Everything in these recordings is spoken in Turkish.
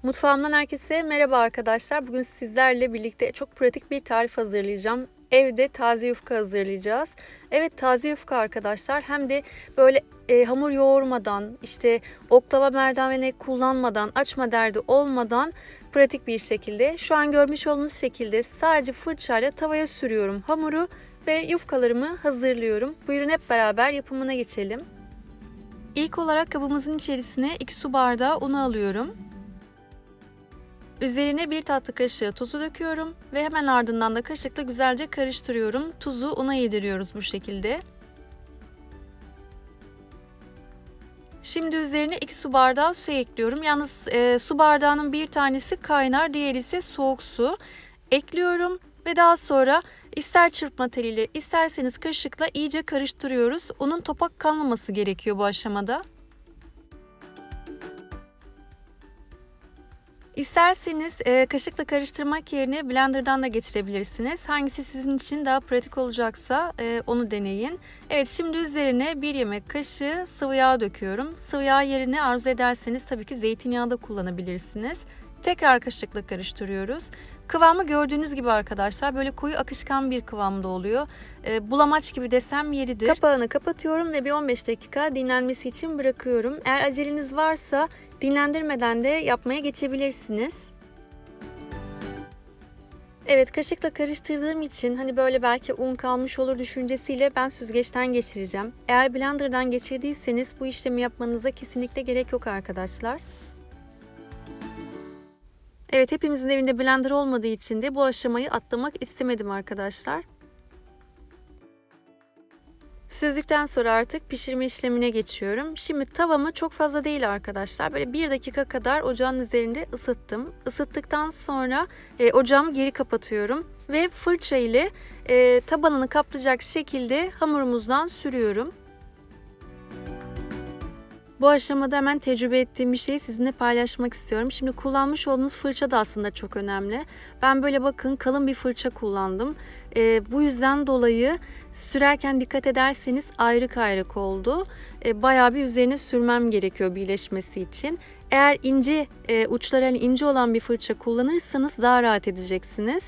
Mutfağımdan herkese merhaba arkadaşlar. Bugün sizlerle birlikte çok pratik bir tarif hazırlayacağım. Evde taze yufka hazırlayacağız. Evet, taze yufka arkadaşlar. Hem de böyle hamur yoğurmadan, işte oklava merdiveni kullanmadan, açma derdi olmadan pratik bir şekilde. Şu an görmüş olduğunuz şekilde sadece fırçayla tavaya sürüyorum hamuru ve yufkalarımı hazırlıyorum. Buyurun hep beraber yapımına geçelim. İlk olarak kabımızın içerisine 2 su bardağı unu alıyorum. Üzerine 1 tatlı kaşığı tuzu döküyorum ve hemen ardından da kaşıkla güzelce karıştırıyorum. Tuzu una yediriyoruz bu şekilde. Şimdi üzerine 2 su bardağı su ekliyorum. Yalnız su bardağının bir tanesi kaynar, diğeri ise soğuk su. Ekliyorum ve daha sonra ister çırpma teliyle isterseniz kaşıkla iyice karıştırıyoruz. Unun topak kalmaması gerekiyor bu aşamada. İsterseniz kaşıkla karıştırmak yerine blenderdan da geçirebilirsiniz. Hangisi sizin için daha pratik olacaksa onu deneyin. Evet, şimdi üzerine 1 yemek kaşığı sıvı yağ döküyorum. Sıvı yağ yerine arzu ederseniz tabii ki zeytinyağı da kullanabilirsiniz. Tekrar kaşıkla karıştırıyoruz. Kıvamı gördüğünüz gibi arkadaşlar böyle koyu akışkan bir kıvamda oluyor. Bulamaç gibi desem yeridir. Kapağını kapatıyorum ve bir 15 dakika dinlenmesi için bırakıyorum. Eğer aceleniz varsa dinlendirmeden de yapmaya geçebilirsiniz. Evet, kaşıkla karıştırdığım için hani böyle belki un kalmış olur düşüncesiyle ben süzgeçten geçireceğim. Eğer blenderdan geçirdiyseniz bu işlemi yapmanıza kesinlikle gerek yok arkadaşlar. Evet, hepimizin evinde blender olmadığı için de bu aşamayı atlamak istemedim arkadaşlar. Süzdükten sonra artık pişirme işlemine geçiyorum. Şimdi tavamı çok fazla değil arkadaşlar. Böyle 1 dakika kadar ocağın üzerinde ısıttım. Isıttıktan sonra ocağımı geri kapatıyorum. Ve fırça ile tabanını kaplayacak şekilde hamurumuzdan sürüyorum. Bu aşamada hemen tecrübe ettiğim bir şeyi sizinle paylaşmak istiyorum. Şimdi kullanmış olduğunuz fırça da aslında çok önemli. Ben böyle bakın kalın bir fırça kullandım. Bu yüzden dolayı sürerken dikkat ederseniz ayrık ayrık oldu. Bayağı bir üzerine sürmem gerekiyor birleşmesi için. Eğer ince uçları ince olan bir fırça kullanırsanız daha rahat edeceksiniz.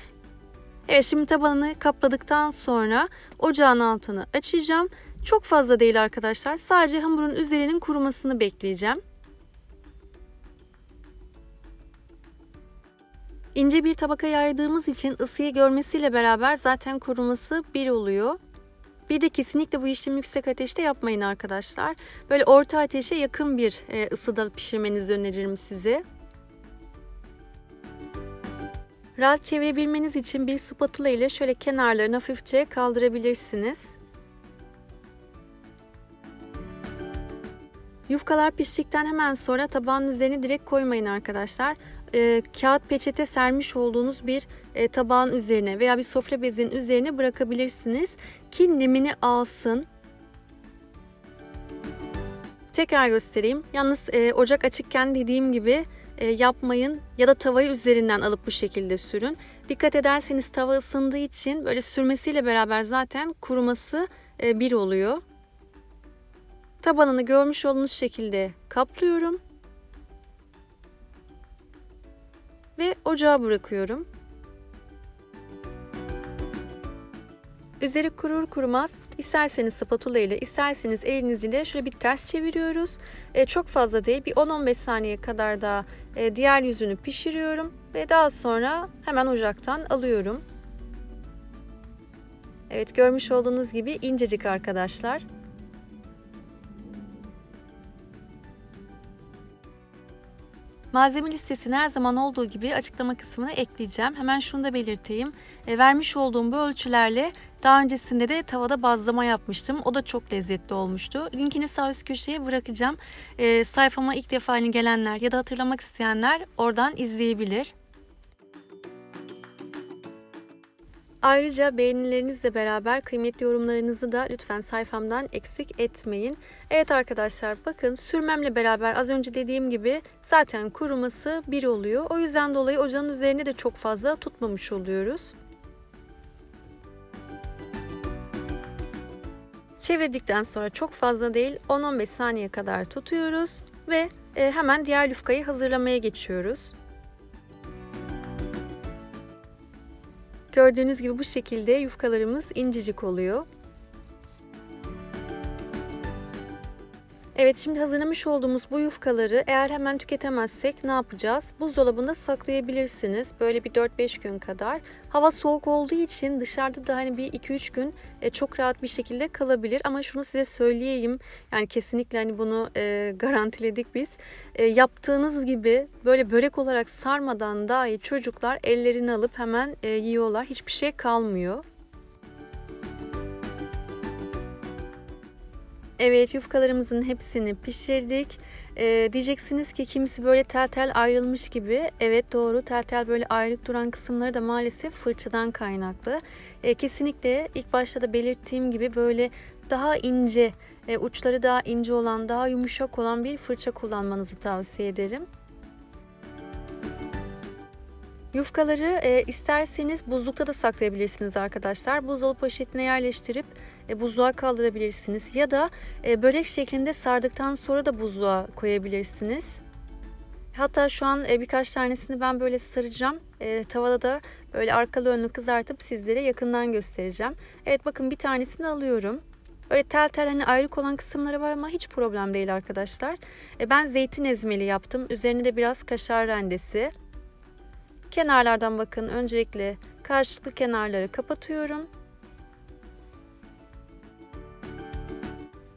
Evet, şimdi tabanını kapladıktan sonra ocağın altını açacağım. Çok fazla değil arkadaşlar. Sadece hamurun üzerinin kurumasını bekleyeceğim. İnce bir tabaka yaydığımız için ısıyı görmesiyle beraber zaten kuruması bir oluyor. Bir de kesinlikle bu işlemi yüksek ateşte yapmayın arkadaşlar. Böyle orta ateşe yakın bir ısıda pişirmenizi öneririm size. Rahat çevirebilmeniz için bir spatula ile şöyle kenarlarını hafifçe kaldırabilirsiniz. Yufkalar piştikten hemen sonra tabağın üzerine direkt koymayın arkadaşlar. Kağıt peçete sermiş olduğunuz bir tabağın üzerine veya bir sofra bezinin üzerine bırakabilirsiniz ki nemini alsın. Tekrar göstereyim. Yalnız ocak açıkken dediğim gibi yapmayın ya da tavayı üzerinden alıp bu şekilde sürün. Dikkat ederseniz tava ısındığı için böyle sürmesiyle beraber zaten kuruması bir oluyor. Tabanını görmüş olduğunuz şekilde kaplıyorum. Ve ocağa bırakıyorum. Üzeri kurur kurumaz isterseniz spatula ile isterseniz eliniz ile şöyle bir ters çeviriyoruz. Çok fazla değil, bir 10-15 saniye kadar da diğer yüzünü pişiriyorum ve daha sonra hemen ocaktan alıyorum. Evet, görmüş olduğunuz gibi incecik arkadaşlar. Malzeme listesini her zaman olduğu gibi açıklama kısmına ekleyeceğim. Hemen şunu da belirteyim. Vermiş olduğum bu ölçülerle daha öncesinde de tavada bazlama yapmıştım. O da çok lezzetli olmuştu. Linkini sağ üst köşeye bırakacağım. Sayfama ilk defa gelenler ya da hatırlamak isteyenler oradan izleyebilir. Ayrıca beğenilerinizle beraber kıymetli yorumlarınızı da lütfen sayfamdan eksik etmeyin. Evet arkadaşlar, bakın sürmemle beraber az önce dediğim gibi zaten kuruması bir oluyor. O yüzden dolayı ocağın üzerine de çok fazla tutmamış oluyoruz. Çevirdikten sonra çok fazla değil 10-15 saniye kadar tutuyoruz ve hemen diğer yufkayı hazırlamaya geçiyoruz. Gördüğünüz gibi bu şekilde yufkalarımız incecik oluyor. Evet, şimdi hazırlamış olduğumuz bu yufkaları eğer hemen tüketemezsek ne yapacağız? Buzdolabında saklayabilirsiniz. Böyle bir 4-5 gün kadar. Hava soğuk olduğu için dışarıda da hani bir 2-3 gün çok rahat bir şekilde kalabilir. Ama şunu size söyleyeyim. Yani kesinlikle hani bunu garantiledik biz. Yaptığınız gibi böyle börek olarak sarmadan dahi çocuklar ellerini alıp hemen yiyorlar. Hiçbir şey kalmıyor. Evet, yufkalarımızın hepsini pişirdik. Diyeceksiniz ki kimisi böyle tel tel ayrılmış gibi. Evet, doğru, tel tel böyle ayrık duran kısımları da maalesef fırçadan kaynaklı. Kesinlikle ilk başta da belirttiğim gibi böyle daha ince, uçları daha ince olan, daha yumuşak olan bir fırça kullanmanızı tavsiye ederim. Yufkaları isterseniz buzlukta da saklayabilirsiniz arkadaşlar. Buzdolabı poşetine yerleştirip buzluğa kaldırabilirsiniz. Ya da börek şeklinde sardıktan sonra da buzluğa koyabilirsiniz. Hatta şu an birkaç tanesini ben böyle saracağım. Tavada da böyle arkalı önlü kızartıp sizlere yakından göstereceğim. Evet, bakın bir tanesini alıyorum. Öyle tel tel hani ayrık olan kısımları var ama hiç problem değil arkadaşlar. Ben zeytin ezmeli yaptım. Üzerine de biraz kaşar rendesi. Kenarlardan bakın, öncelikle karşılıklı kenarları kapatıyorum.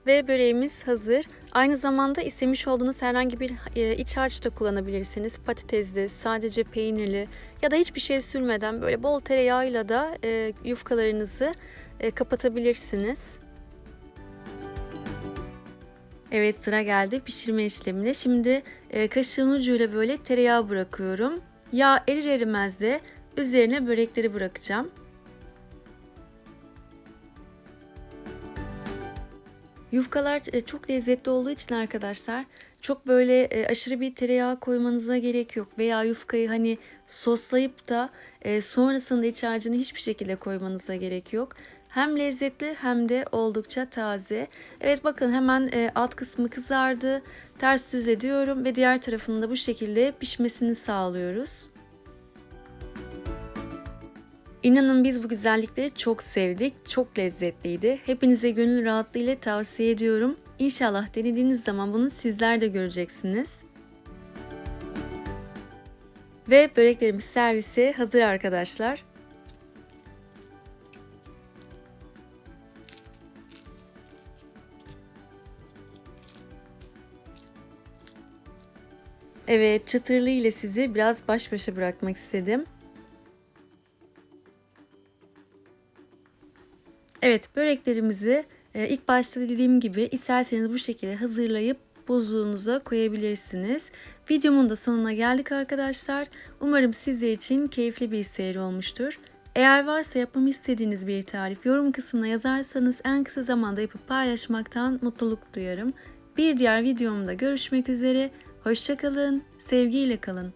Ve böreğimiz hazır. Aynı zamanda istemiş olduğunuz herhangi bir iç harç da kullanabilirsiniz. Patatesli, sadece peynirli ya da hiçbir şey sürmeden böyle bol tereyağıyla da yufkalarınızı kapatabilirsiniz. Evet, sıra geldi pişirme işlemine. Şimdi kaşığın ucuyla böyle tereyağı bırakıyorum. Yağ erir erimez de üzerine börekleri bırakacağım. Yufkalar çok lezzetli olduğu için arkadaşlar çok böyle aşırı bir tereyağı koymanıza gerek yok. Veya yufkayı hani soslayıp da sonrasında iç harcını hiçbir şekilde koymanıza gerek yok. Hem lezzetli hem de oldukça taze. Evet, bakın hemen alt kısmı kızardı. Ters düz ediyorum ve diğer tarafını da bu şekilde pişmesini sağlıyoruz. İnanın biz bu güzellikleri çok sevdik. Çok lezzetliydi. Hepinize gönül rahatlığıyla tavsiye ediyorum. İnşallah denediğiniz zaman bunu sizler de göreceksiniz. Ve böreklerimiz servise hazır arkadaşlar. Evet, çıtırlığı ile sizi biraz baş başa bırakmak istedim. Evet, böreklerimizi ilk başta dediğim gibi isterseniz bu şekilde hazırlayıp buzluğunuza koyabilirsiniz. Videomun da sonuna geldik arkadaşlar. Umarım sizler için keyifli bir seyir olmuştur. Eğer varsa yapmamı istediğiniz bir tarif yorum kısmına yazarsanız en kısa zamanda yapıp paylaşmaktan mutluluk duyarım. Bir diğer videomda görüşmek üzere. Hoşça kalın, sevgiyle kalın.